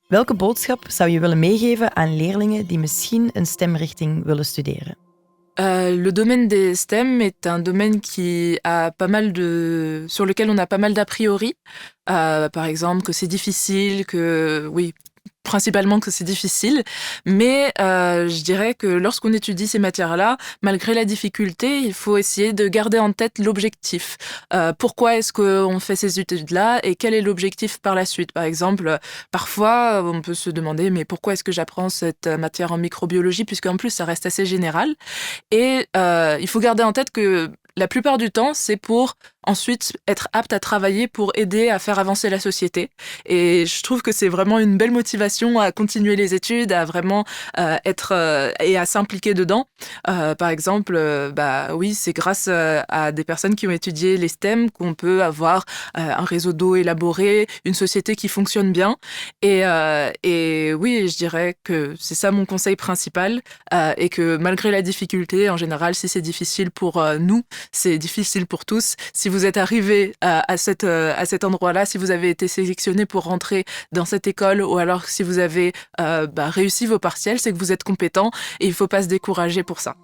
Welke boodschap zou je willen meegeven aan leerlingen die misschien een STEM-richting willen studeren? Le domaine des STEM est un domaine sur lequel on a pas mal d'a priori. Par exemple, que c'est difficile, principalement que c'est difficile. Mais je dirais que lorsqu'on étudie ces matières-là, malgré la difficulté, il faut essayer de garder en tête l'objectif. Pourquoi est-ce qu'on fait ces études-là et quel est l'objectif par la suite? Par exemple, parfois, on peut se demander, mais pourquoi est-ce que j'apprends cette matière en microbiologie, puisqu'en plus, ça reste assez général. Et il faut garder en tête que la plupart du temps, c'est pour ensuite être apte à travailler pour aider à faire avancer la société. Et je trouve que c'est vraiment une belle motivation à continuer les études, à vraiment être et à s'impliquer dedans. Par exemple, oui, c'est grâce à des personnes qui ont étudié les STEM qu'on peut avoir un réseau d'eau élaboré, une société qui fonctionne bien. Et oui, je dirais que c'est ça mon conseil principal, et que malgré la difficulté, en général, si c'est difficile pour nous, c'est difficile pour tous. Si vous êtes arrivé à cet endroit-là, si vous avez été sélectionné pour rentrer dans cette école, ou alors si vous avez réussi vos partiels, c'est que vous êtes compétent et il ne faut pas se décourager pour ça.